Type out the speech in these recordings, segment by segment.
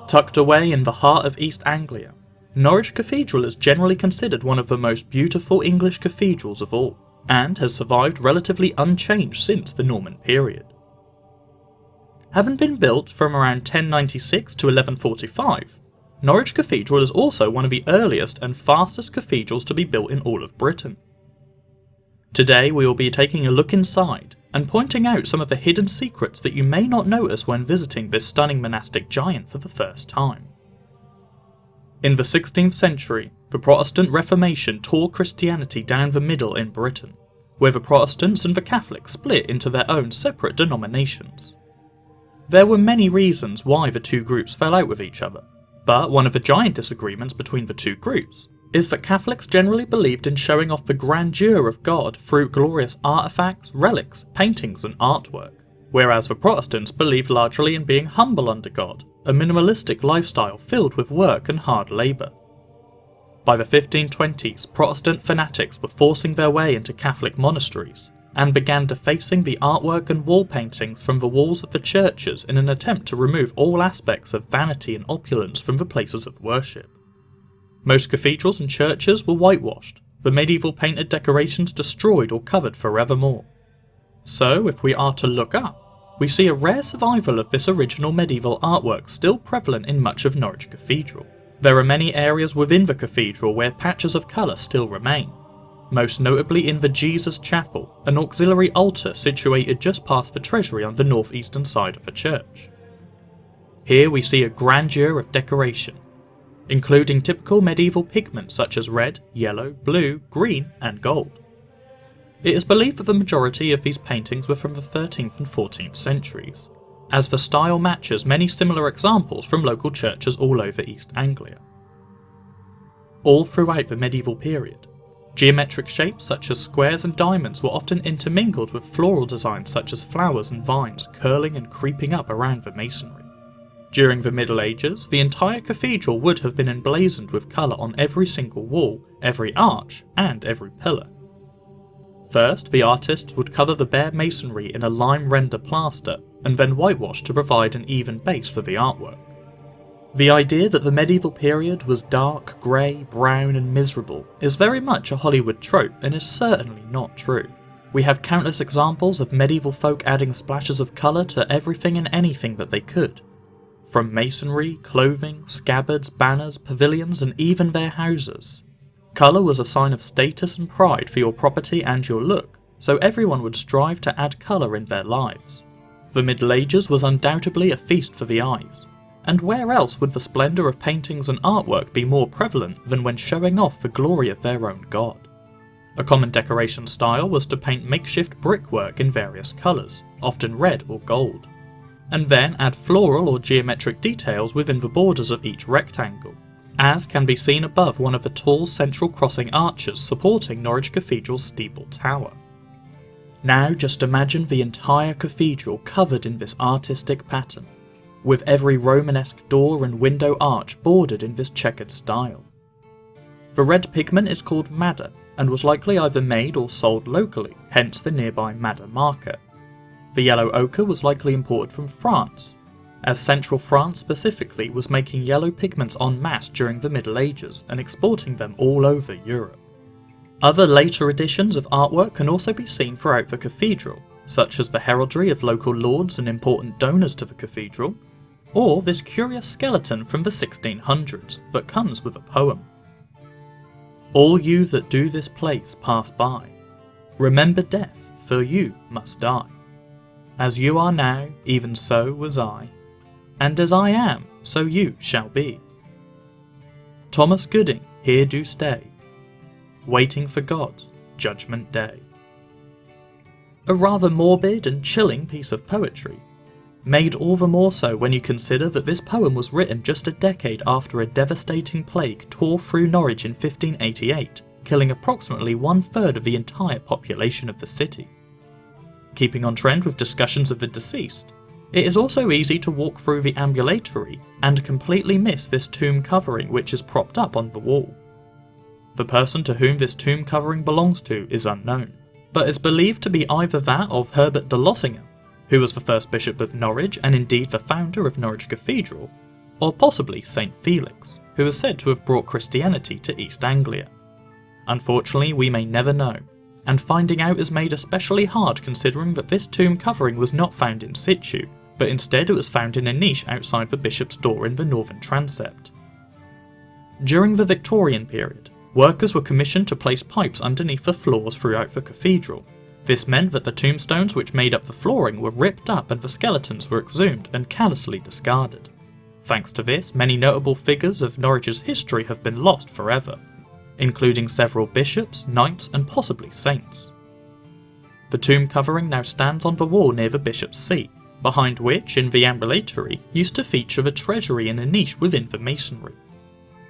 Tucked away in the heart of East Anglia, Norwich Cathedral is generally considered one of the most beautiful English cathedrals of all, and has survived relatively unchanged since the Norman period. Having been built from around 1096 to 1145, Norwich Cathedral is also one of the earliest and fastest cathedrals to be built in all of Britain. Today we will be taking a look inside and pointing out some of the hidden secrets that you may not notice when visiting this stunning monastic giant for the first time. In the 16th century, the Protestant Reformation tore Christianity down the middle in Britain, where the Protestants and the Catholics split into their own separate denominations. There were many reasons why the two groups fell out with each other, but one of the giant disagreements between the two groups is that Catholics generally believed in showing off the grandeur of God through glorious artifacts, relics, paintings and artwork, whereas the Protestants believed largely in being humble under God, a minimalistic lifestyle filled with work and hard labour. By the 1520s, Protestant fanatics were forcing their way into Catholic monasteries, and began defacing the artwork and wall paintings from the walls of the churches in an attempt to remove all aspects of vanity and opulence from the places of worship. Most cathedrals and churches were whitewashed, the medieval painted decorations destroyed or covered forevermore. So, if we are to look up, we see a rare survival of this original medieval artwork still prevalent in much of Norwich Cathedral. There are many areas within the cathedral where patches of colour still remain, most notably in the Jesus Chapel, an auxiliary altar situated just past the treasury on the northeastern side of the church. Here we see a grandeur of decoration, including typical medieval pigments such as red, yellow, blue, green and gold. It is believed that the majority of these paintings were from the 13th and 14th centuries, as the style matches many similar examples from local churches all over East Anglia. All throughout the medieval period, geometric shapes such as squares and diamonds were often intermingled with floral designs such as flowers and vines curling and creeping up around the masonry. During the Middle Ages, the entire cathedral would have been emblazoned with colour on every single wall, every arch, and every pillar. First, the artists would cover the bare masonry in a lime render plaster, and then whitewash to provide an even base for the artwork. The idea that the medieval period was dark, grey, brown and miserable is very much a Hollywood trope and is certainly not true. We have countless examples of medieval folk adding splashes of colour to everything and anything that they could. From masonry, clothing, scabbards, banners, pavilions and even their houses. Colour was a sign of status and pride for your property and your look, so everyone would strive to add colour in their lives. The Middle Ages was undoubtedly a feast for the eyes, and where else would the splendour of paintings and artwork be more prevalent than when showing off the glory of their own god? A common decoration style was to paint makeshift brickwork in various colours, often red or gold, and then add floral or geometric details within the borders of each rectangle, as can be seen above one of the tall central crossing arches supporting Norwich Cathedral's steeple tower. Now just imagine the entire cathedral covered in this artistic pattern, with every Romanesque door and window arch bordered in this checkered style. The red pigment is called madder, and was likely either made or sold locally, hence the nearby madder market. The yellow ochre was likely imported from France, as central France specifically was making yellow pigments en masse during the Middle Ages and exporting them all over Europe. Other later additions of artwork can also be seen throughout the cathedral, such as the heraldry of local lords and important donors to the cathedral, or this curious skeleton from the 1600s that comes with a poem. All you that do this place pass by. Remember death, for you must die. As you are now, even so was I. And as I am, so you shall be. Thomas Gooding here do stay, waiting for God's judgment day. A rather morbid and chilling piece of poetry, made all the more so when you consider that this poem was written just a decade after a devastating plague tore through Norwich in 1588, killing approximately 1/3 of the entire population of the city. Keeping on trend with discussions of the deceased, it is also easy to walk through the ambulatory and completely miss this tomb covering which is propped up on the wall. The person to whom this tomb covering belongs to is unknown, but is believed to be either that of Herbert de Lossingham, who was the first bishop of Norwich and indeed the founder of Norwich Cathedral, or possibly Saint Felix, who is said to have brought Christianity to East Anglia. Unfortunately, we may never know, and finding out is made especially hard considering that this tomb covering was not found in situ, but instead it was found in a niche outside the bishop's door in the northern transept. During the Victorian period, workers were commissioned to place pipes underneath the floors throughout the cathedral. This meant that the tombstones which made up the flooring were ripped up and the skeletons were exhumed and callously discarded. Thanks to this, many notable figures of Norwich's history have been lost forever, including several bishops, knights and possibly saints. The tomb covering now stands on the wall near the bishop's seat, behind which, in the ambulatory, used to feature the treasury in a niche within the masonry.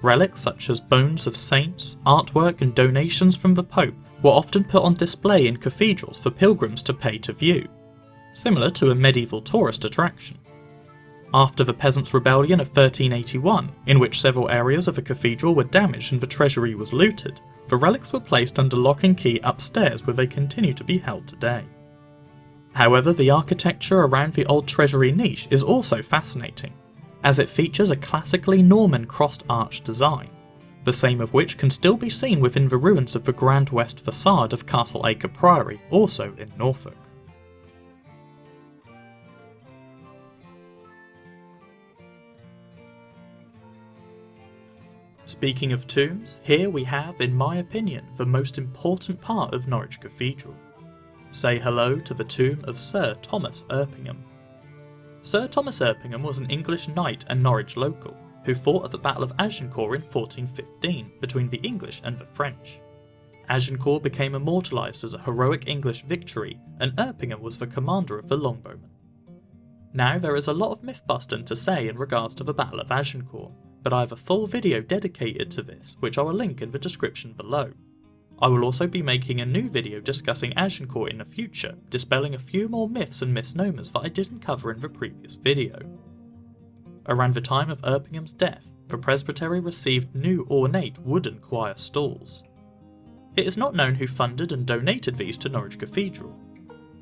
Relics such as bones of saints, artwork and donations from the Pope were often put on display in cathedrals for pilgrims to pay to view, similar to a medieval tourist attraction. After the Peasants' Rebellion of 1381, in which several areas of the cathedral were damaged and the treasury was looted, the relics were placed under lock and key upstairs where they continue to be held today. However, the architecture around the old treasury niche is also fascinating, as it features a classically Norman crossed arch design, the same of which can still be seen within the ruins of the grand west facade of Castle Acre Priory, also in Norfolk. Speaking of tombs, here we have, in my opinion, the most important part of Norwich Cathedral. Say hello to the tomb of Sir Thomas Erpingham. Sir Thomas Erpingham was an English knight and Norwich local, who fought at the Battle of Agincourt in 1415 between the English and the French. Agincourt became immortalised as a heroic English victory, and Erpingham was the commander of the longbowmen. Now there is a lot of myth-busting to say in regards to the Battle of Agincourt, but I have a full video dedicated to this, which I will link in the description below. I will also be making a new video discussing Agincourt in the future, dispelling a few more myths and misnomers that I didn't cover in the previous video. Around the time of Erpingham's death, the presbytery received new ornate wooden choir stalls. It is not known who funded and donated these to Norwich Cathedral,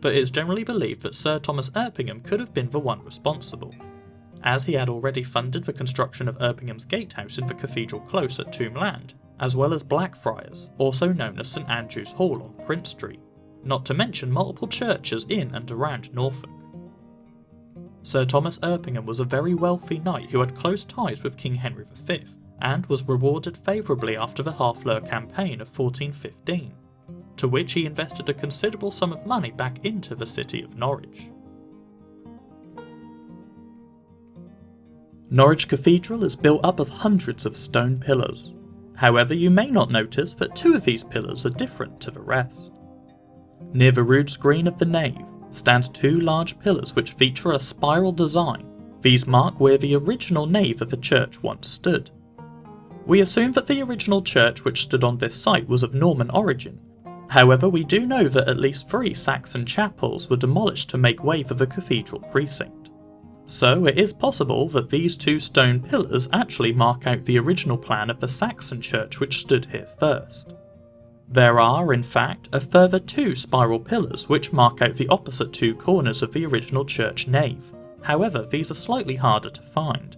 but it is generally believed that Sir Thomas Erpingham could have been the one responsible, as he had already funded the construction of Erpingham's Gatehouse in the cathedral close at Tombland, as well as Blackfriars, also known as St Andrew's Hall on Prince Street, not to mention multiple churches in and around Norfolk. Sir Thomas Erpingham was a very wealthy knight who had close ties with King Henry V, and was rewarded favourably after the Harfleur campaign of 1415, to which he invested a considerable sum of money back into the city of Norwich. Norwich Cathedral is built up of hundreds of stone pillars. However, you may not notice that two of these pillars are different to the rest. Near the rood screen of the nave stands two large pillars which feature a spiral design. These mark where the original nave of the church once stood. We assume that the original church which stood on this site was of Norman origin. However, we do know that at least 3 Saxon chapels were demolished to make way for the cathedral precinct. So it is possible that these two stone pillars actually mark out the original plan of the Saxon church which stood here first. There are, in fact, a further 2 spiral pillars which mark out the opposite 2 corners of the original church nave. However, these are slightly harder to find.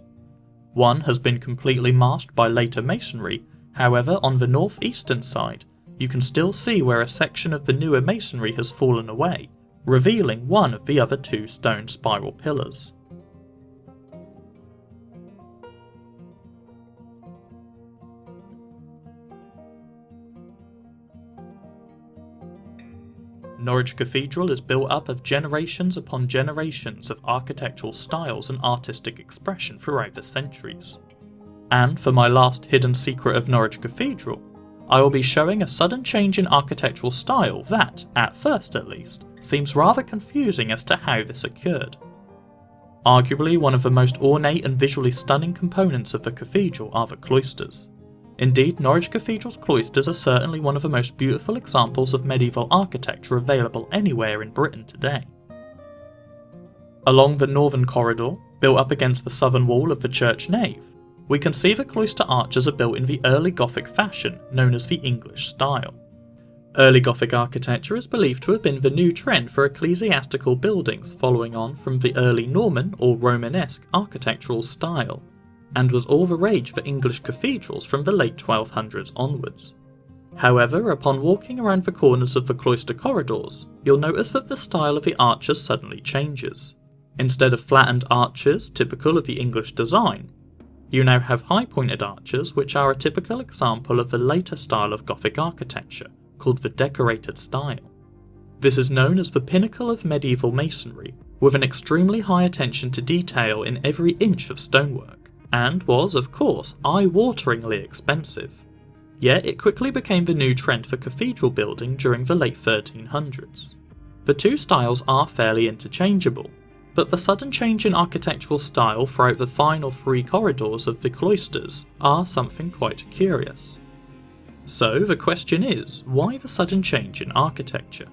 One has been completely masked by later masonry, however on the northeastern side you can still see where a section of the newer masonry has fallen away, revealing one of the other 2 stone spiral pillars. Norwich Cathedral is built up of generations upon generations of architectural styles and artistic expression throughout the centuries. And for my last hidden secret of Norwich Cathedral, I will be showing a sudden change in architectural style that, at first at least, seems rather confusing as to how this occurred. Arguably one of the most ornate and visually stunning components of the cathedral are the cloisters. Indeed, Norwich Cathedral's cloisters are certainly one of the most beautiful examples of medieval architecture available anywhere in Britain today. Along the northern corridor, built up against the southern wall of the church nave, we can see the cloister arches are built in the early Gothic fashion known as the English style. Early Gothic architecture is believed to have been the new trend for ecclesiastical buildings following on from the early Norman or Romanesque architectural style, and was all the rage for English cathedrals from the late 1200s onwards. However, upon walking around the corners of the cloister corridors, you'll notice that the style of the arches suddenly changes. Instead of flattened arches typical of the English design, you now have high-pointed arches which are a typical example of the later style of Gothic architecture, called the decorated style. This is known as the pinnacle of medieval masonry, with an extremely high attention to detail in every inch of stonework, and was, of course, eye-wateringly expensive. Yet it quickly became the new trend for cathedral building during the late 1300s. The two styles are fairly interchangeable, but the sudden change in architectural style throughout the final three corridors of the cloisters are something quite curious. So the question is, why the sudden change in architecture?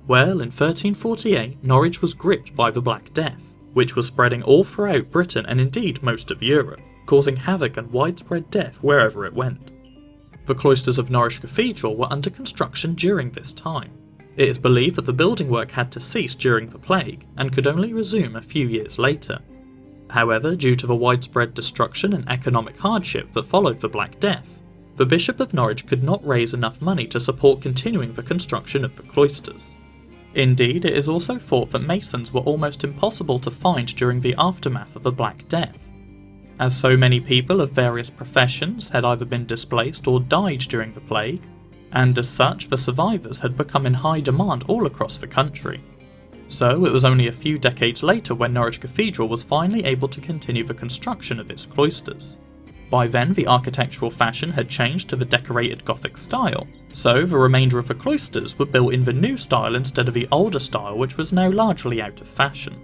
Well, in 1348, Norwich was gripped by the Black Death, which was spreading all throughout Britain and indeed most of Europe, causing havoc and widespread death wherever it went. The cloisters of Norwich Cathedral were under construction during this time. It is believed that the building work had to cease during the plague and could only resume a few years later. However, due to the widespread destruction and economic hardship that followed the Black Death, the Bishop of Norwich could not raise enough money to support continuing the construction of the cloisters. Indeed, it is also thought that masons were almost impossible to find during the aftermath of the Black Death, as so many people of various professions had either been displaced or died during the plague, and as such the survivors had become in high demand all across the country. So it was only a few decades later when Norwich Cathedral was finally able to continue the construction of its cloisters. By then the architectural fashion had changed to the decorated Gothic style, so the remainder of the cloisters were built in the new style instead of the older style which was now largely out of fashion.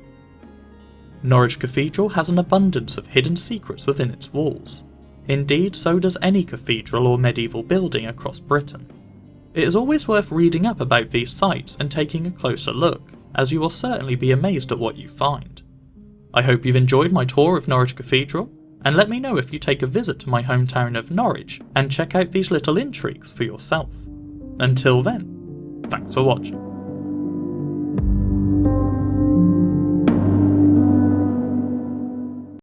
Norwich Cathedral has an abundance of hidden secrets within its walls. Indeed, so does any cathedral or medieval building across Britain. It is always worth reading up about these sites and taking a closer look, as you will certainly be amazed at what you find. I hope you've enjoyed my tour of Norwich Cathedral, and let me know if you take a visit to my hometown of Norwich and check out these little intrigues for yourself. Until then, thanks for watching.